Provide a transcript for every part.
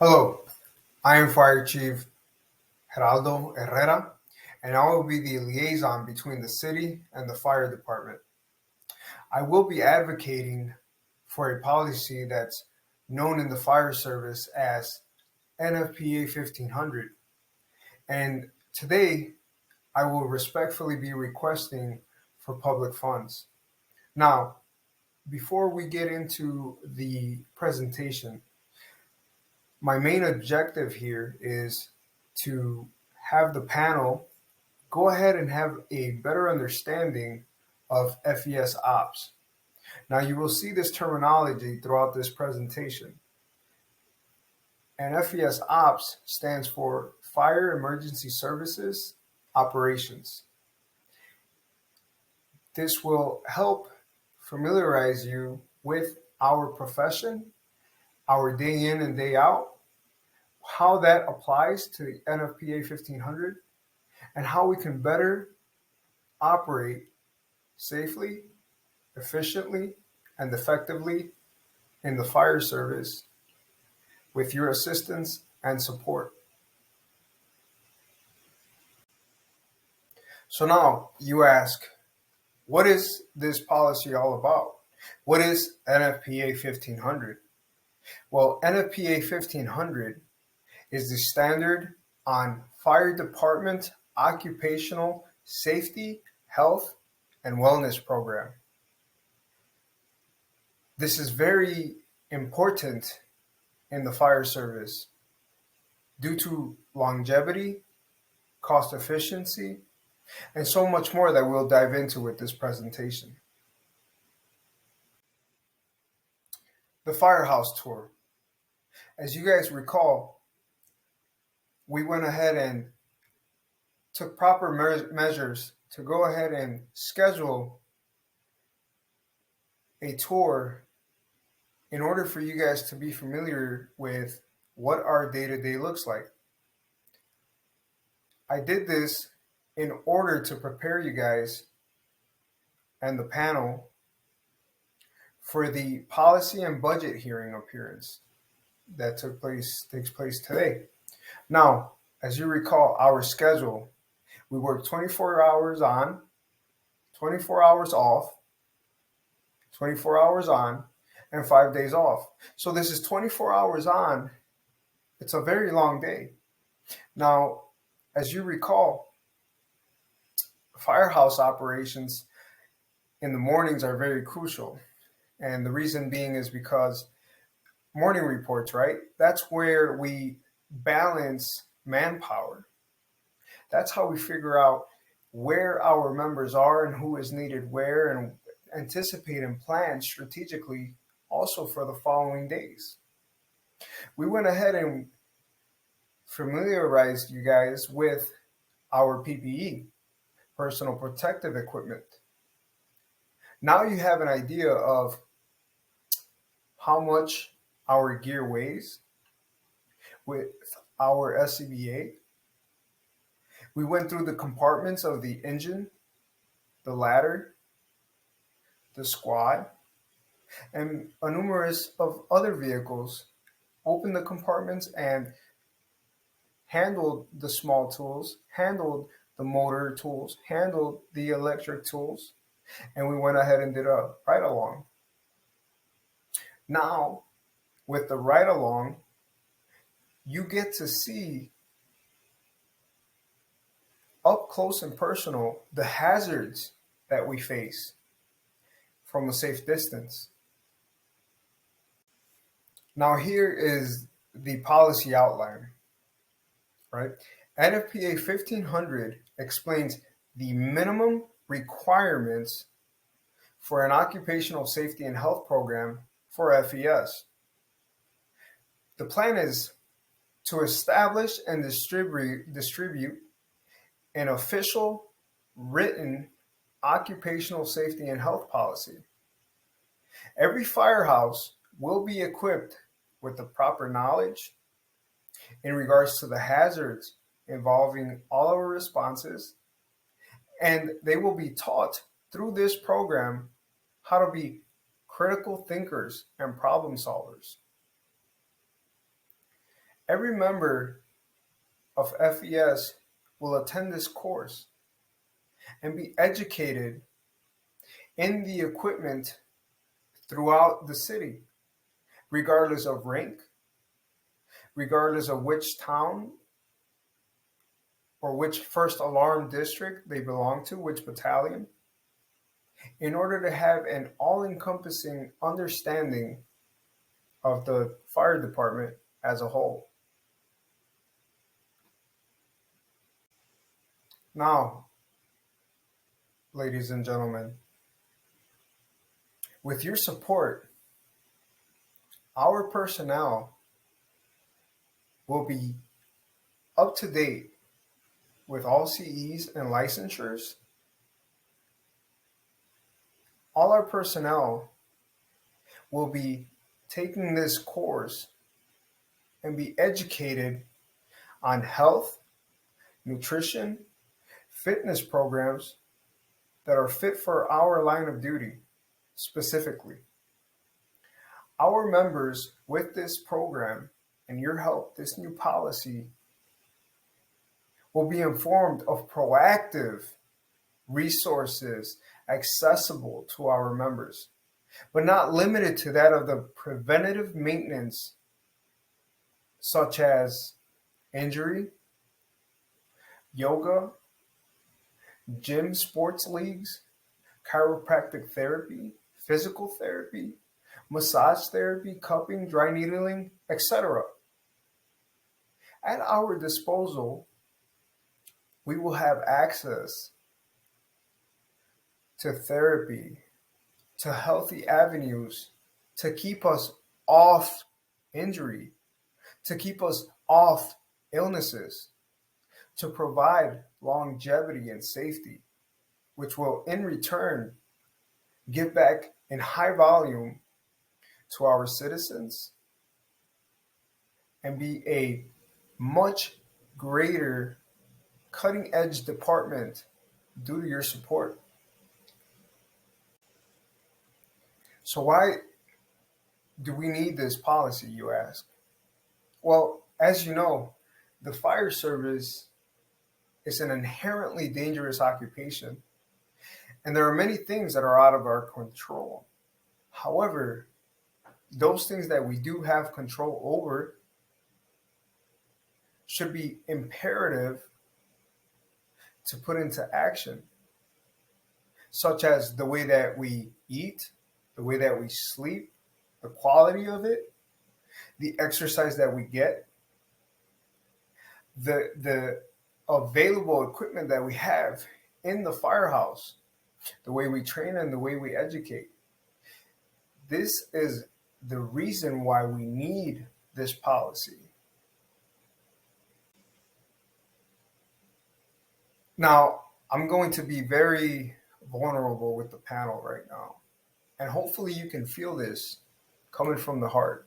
Hello, I am Fire Chief Geraldo Herrera, and I will be the liaison between the city and the fire department. I will be advocating for a policy that's known in the fire service as Nfpa 1500. And today, I will respectfully be requesting for public funds. Now, before we get into the presentation, my main objective here is to have the panel go ahead and have a better understanding of FES ops. Now, you will see this terminology throughout this presentation. And FES ops stands for Fire Emergency Services Operations. This will help familiarize you with our profession, our day in and day out, how that applies to the NFPA 1500, and how we can better operate safely, efficiently, and effectively in the fire service with your assistance and support. So now you ask, what is this policy all about? What is NFPA 1500? Well, NFPA 1500 is the standard on fire department occupational safety, health, and wellness program. This is very important in the fire service due to longevity, cost efficiency, and so much more that we'll dive into with this presentation. The Firehouse Tour. As you guys recall, we went ahead and took proper measures to go ahead and schedule a tour in order for you guys to be familiar with what our day-to-day looks like. I did this in order to prepare you guys and the panel for the policy and budget hearing appearance that takes place today. Now, as you recall, our schedule, we work 24 hours on, 24 hours off, 24 hours on, and 5 days off. So this is 24 hours on. It's a very long day. Now, as you recall, firehouse operations in the mornings are very crucial. And the reason being is because morning reports, right? That's where we balance manpower. That's how we figure out where our members are and who is needed where, and anticipate and plan strategically also for the following days. We went ahead and familiarized you guys with our PPE, personal protective equipment. Now you have an idea of how much our gear weighs with our SCBA. We went through the compartments of the engine, the ladder, the squad, and a numerous of other vehicles, opened the compartments and handled the small tools, handled the motor tools, handled the electric tools, and we went ahead and did a ride-along. Now, with the ride-along, you get to see up close and personal the hazards that we face from a safe distance. Now here is the policy outline, right? NFPA 1500 explains the minimum requirements for an occupational safety and health program for FES. The plan is to establish and distribute an official written occupational safety and health policy. Every firehouse will be equipped with the proper knowledge in regards to the hazards involving all our responses, and they will be taught through this program how to be critical thinkers and problem solvers. Every member of FES will attend this course and be educated in the equipment throughout the city, regardless of rank, regardless of which town or which first alarm district they belong to, which battalion, in order to have an all encompassing understanding of the fire department as a whole. Now, ladies and gentlemen, with your support, our personnel will be up to date with all CEs and licensures. All our personnel will be taking this course and be educated on health, nutrition, fitness programs that are fit for our line of duty specifically. Our members with this program and your help, this new policy, will be informed of proactive resources accessible to our members, but not limited to that of the preventative maintenance, such as injury, yoga, gym sports leagues, chiropractic therapy, physical therapy, massage therapy, cupping, dry needling, etc. At our disposal, we will have access to therapy, to healthy avenues to keep us off injury, to keep us off illnesses, to provide longevity and safety, which will in return give back in high volume to our citizens and be a much greater cutting edge department due to your support. So why do we need this policy, you ask? Well, as you know, the fire service is an inherently dangerous occupation, and there are many things that are out of our control. However, those things that we do have control over should be imperative to put into action, such as the way that we eat, the way that we sleep, the quality of it, the exercise that we get, the available equipment that we have in the firehouse, the way we train and the way we educate. This is the reason why we need this policy. Now, I'm going to be very vulnerable with the panel right now, and hopefully you can feel this coming from the heart.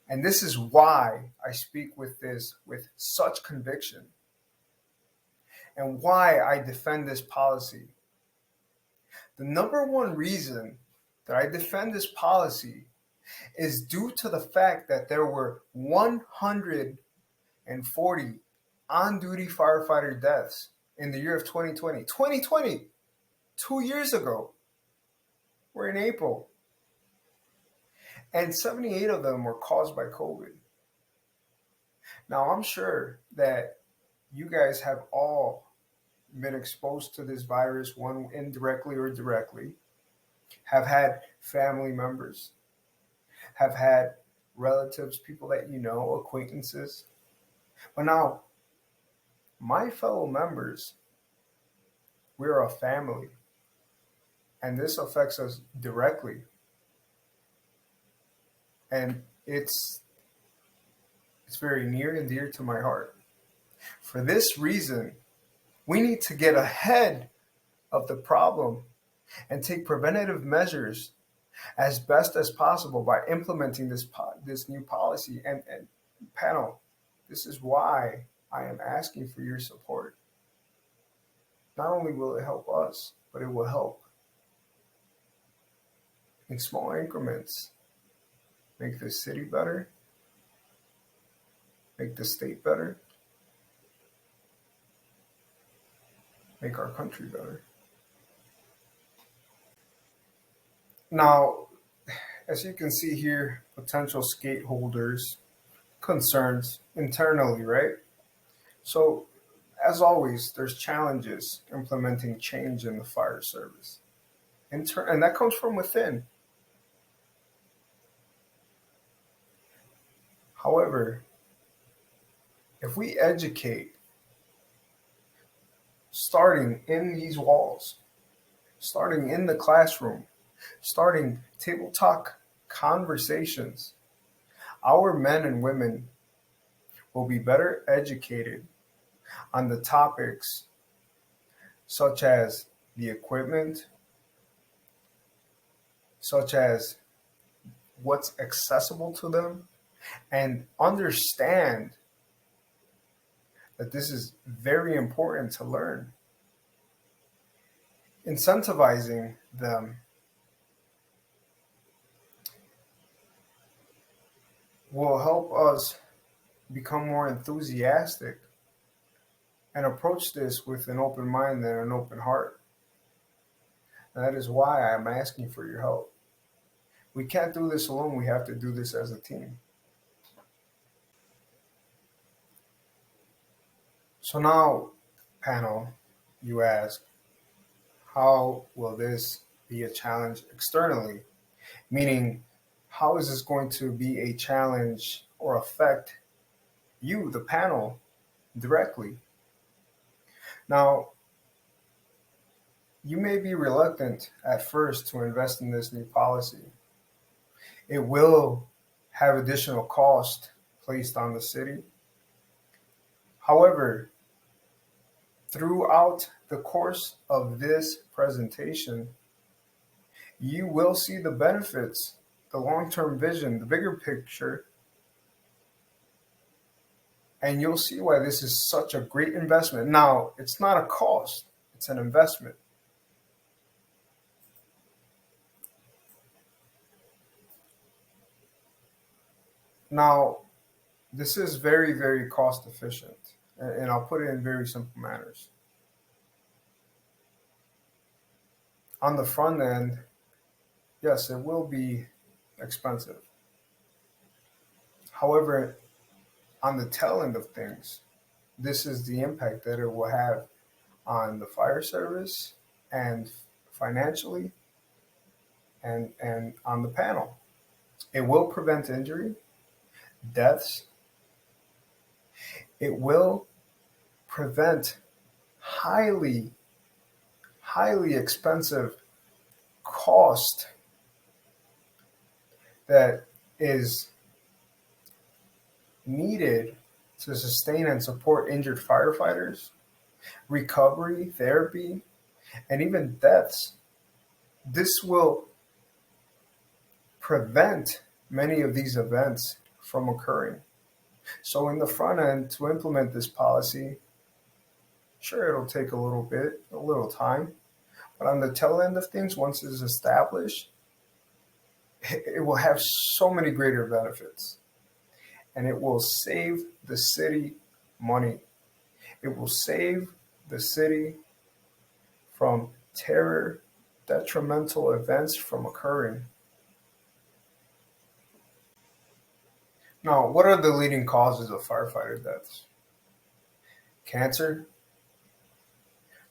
And this is why I speak with this with such conviction and why I defend this policy. The number one reason that I defend this policy is due to the fact that there were 140 on-duty firefighter deaths in the year of 2020. 2020, 2 years ago. We're in April. And 78 of them were caused by COVID. Now, I'm sure that you guys have all been exposed to this virus, one indirectly or directly, have had family members, have had relatives, people that you know, acquaintances. But now, my fellow members, we're a family, and this affects us directly. And it's very near and dear to my heart. For this reason, we need to get ahead of the problem and take preventative measures as best as possible by implementing this new policy. And panel, this is why I am asking for your support. Not only will it help us, but it will help in small increments make this city better, make the state better, make our country better. Now, as you can see here, potential stakeholders, concerns internally, right? So, as always, there's challenges implementing change in the fire service. And that comes from within. However, if we educate, starting in these walls, starting in the classroom, starting table talk conversations, our men and women will be better educated on the topics such as the equipment, such as what's accessible to them, and understand that this is very important to learn. Incentivizing them will help us become more enthusiastic and approach this with an open mind and an open heart. And that is why I'm asking for your help. We can't do this alone. We have to do this as a team. So now, panel, you ask, how will this be a challenge externally? Meaning, how is this going to be a challenge or affect you, the panel, directly? Now, you may be reluctant at first to invest in this new policy. It will have additional cost placed on the city. However, throughout the course of this presentation, you will see the benefits, the long-term vision, the bigger picture, and you'll see why this is such a great investment. Now, it's not a cost, it's an investment. Now, this is very, very cost efficient, and I'll put it in very simple manners. On the front end, yes, it will be expensive. However, on the tail end of things, this is the impact that it will have on the fire service and financially and on the panel. It will prevent injury, deaths. It will prevent highly, highly expensive cost that is needed to sustain and support injured firefighters, recovery, therapy, and even deaths. This will prevent many of these events from occurring. So in the front end, to implement this policy, sure, it'll take a little time, but on the tail end of things, once it's established, it will have so many greater benefits, and it will save the city money. It will save the city from terror, detrimental events from occurring. Now, what are the leading causes of firefighter deaths? Cancer,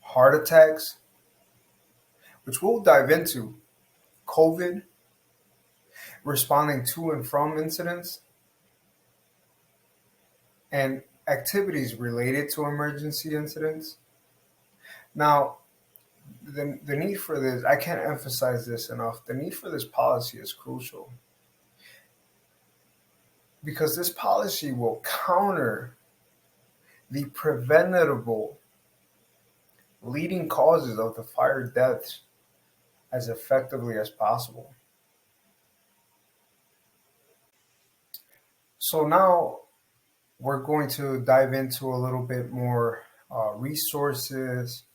heart attacks, which we'll dive into, COVID, responding to and from incidents, and activities related to emergency incidents. Now, the need for this, I can't emphasize this enough, the need for this policy is crucial because this policy will counter the preventable leading causes of the fire deaths as effectively as possible. So now we're going to dive into a little bit more resources,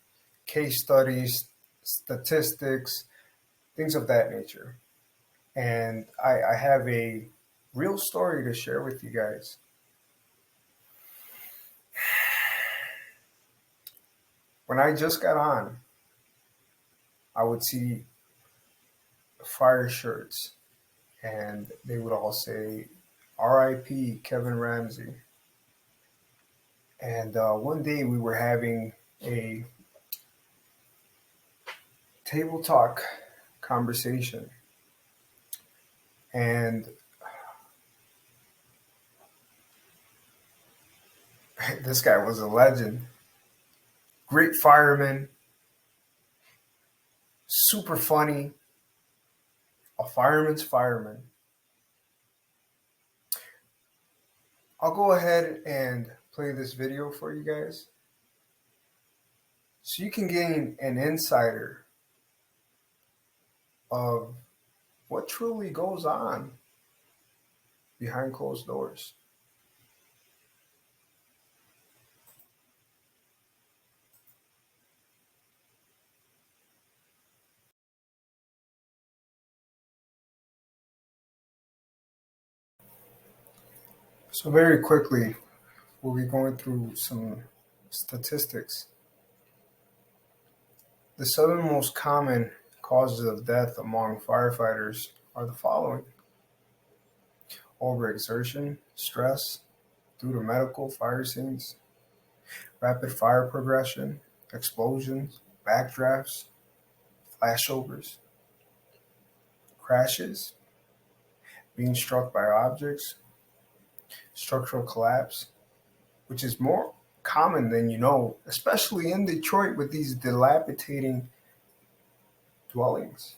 case studies, statistics, things of that nature. And I have a real story to share with you guys. When I just got on, I would see fire shirts and they would all say RIP Kevin Ramsey. And one day we were having a table talk conversation, and this guy was a legend, great fireman, super funny, a fireman's fireman. I'll go ahead and play this video for you guys so you can gain an insider of what truly goes on behind closed doors. So very quickly, we'll be going through some statistics. The 7 most common causes of death among firefighters are the following: overexertion, stress due to medical fire scenes, rapid fire progression, explosions, backdrafts, flashovers, crashes, being struck by objects, structural collapse, which is more common than you know, especially in Detroit with these dilapidating dwellings,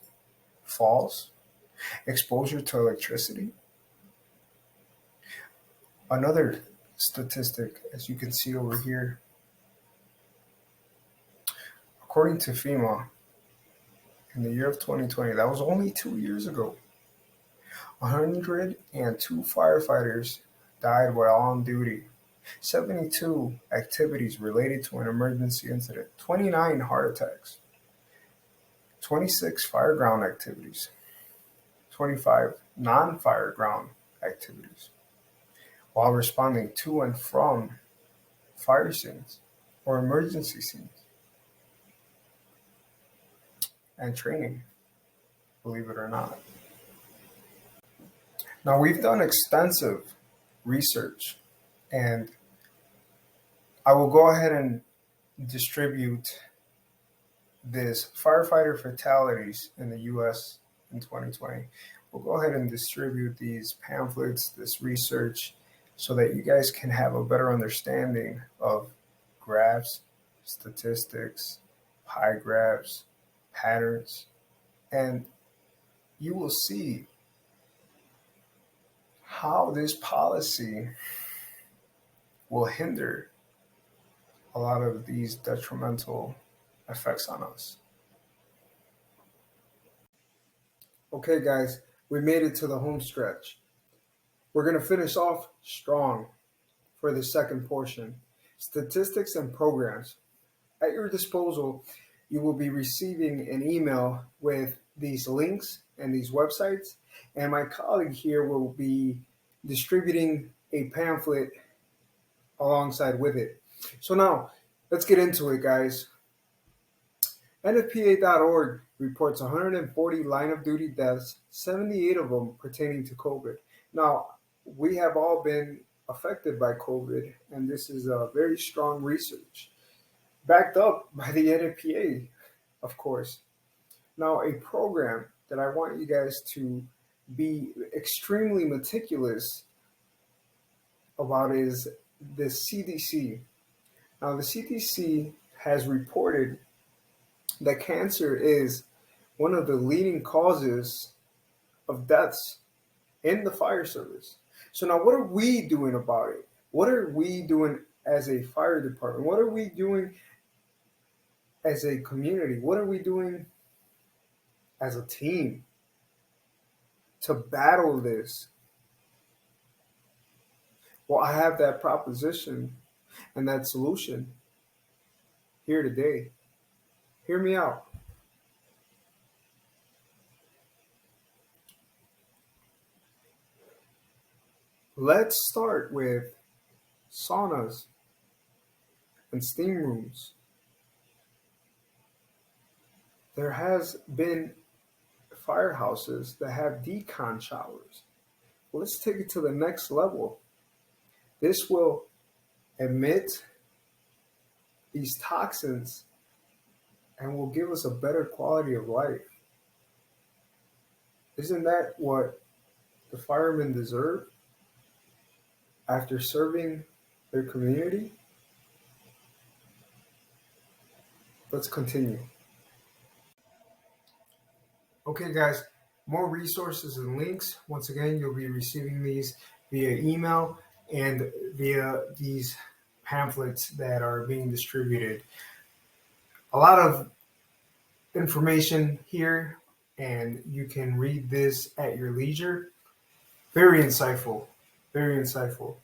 falls, exposure to electricity. Another statistic, as you can see over here, according to FEMA, in the year of 2020, that was only 2 years ago, 102 firefighters died while on duty, 72 activities related to an emergency incident, 29 heart attacks, 26 fireground activities, 25 non-fireground activities, while responding to and from fire scenes or emergency scenes, and training, believe it or not. Now, we've done extensive research, and I will go ahead and distribute this firefighter fatalities in the U.S. in 2020. We'll go ahead and distribute these pamphlets, this research, so that you guys can have a better understanding of graphs, statistics, pie graphs, patterns, and you will see how this policy will hinder a lot of these detrimental effects on us. Okay, guys, we made it to the home stretch. We're going to finish off strong for the second portion. Statistics and programs. At your disposal, you will be receiving an email with these links and these websites, and my colleague here will be distributing a pamphlet alongside with it. So now, let's get into it, guys. Nfpa.org reports 140 line of duty deaths, 78 of them pertaining to COVID. Now, we have all been affected by COVID, and this is a very strong research, backed up by the Nfpa, of course. Now, a program that I want you guys to be extremely meticulous about is the CDC. Now, the CDC has reported that cancer is one of the leading causes of deaths in the fire service. So now what are we doing about it? What are we doing as a fire department? What are we doing as a community? What are we doing as a team to battle this? Well, I have that proposition and that solution here today. Hear me out. Let's start with saunas and steam rooms. There has been firehouses that have decon showers. Let's take it to the next level. This will emit these toxins and will give us a better quality of life. Isn't that what the firemen deserve after serving their community? Let's continue. Okay, guys, more resources and links. Once again, you'll be receiving these via email and via these pamphlets that are being distributed. A lot of information here, and you can read this at your leisure. Very insightful. Very insightful.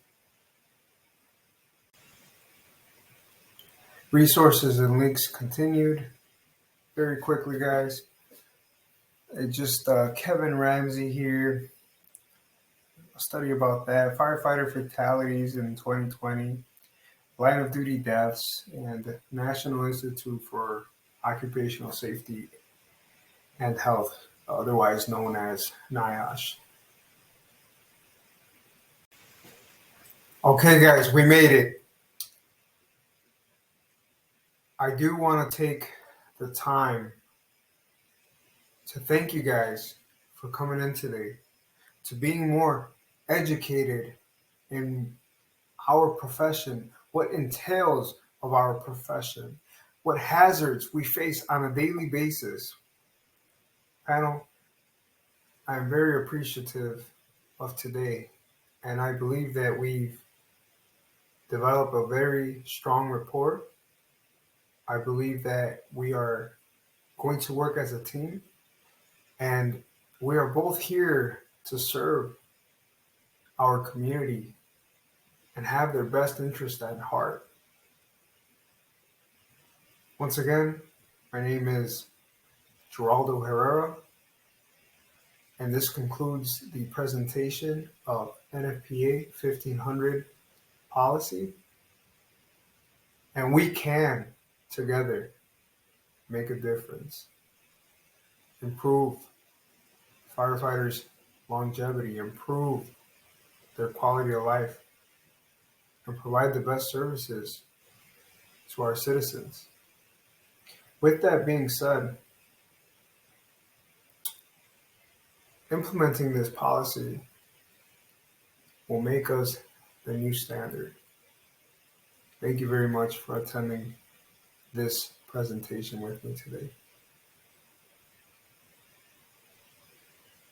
Resources and links continued. Very quickly, guys. Just Kevin Ramsey here. A study about that. Firefighter fatalities in 2020. Line of duty deaths, and National Institute for Occupational Safety and Health, otherwise known as NIOSH. Okay, guys, we made it. I do want to take the time to thank you guys for coming in today, to being more educated in our profession, what entails of our profession, what hazards we face on a daily basis. Panel, I am very appreciative of today, and I believe that we've developed a very strong rapport. I believe that we are going to work as a team, and we are both here to serve our community and have their best interest at heart. Once again, my name is Geraldo Herrera, and this concludes the presentation of NFPA 1500 policy. And we can, together, make a difference, improve firefighters' longevity, improve their quality of life, and provide the best services to our citizens. With that being said, implementing this policy will make us the new standard. Thank you very much for attending this presentation with me today.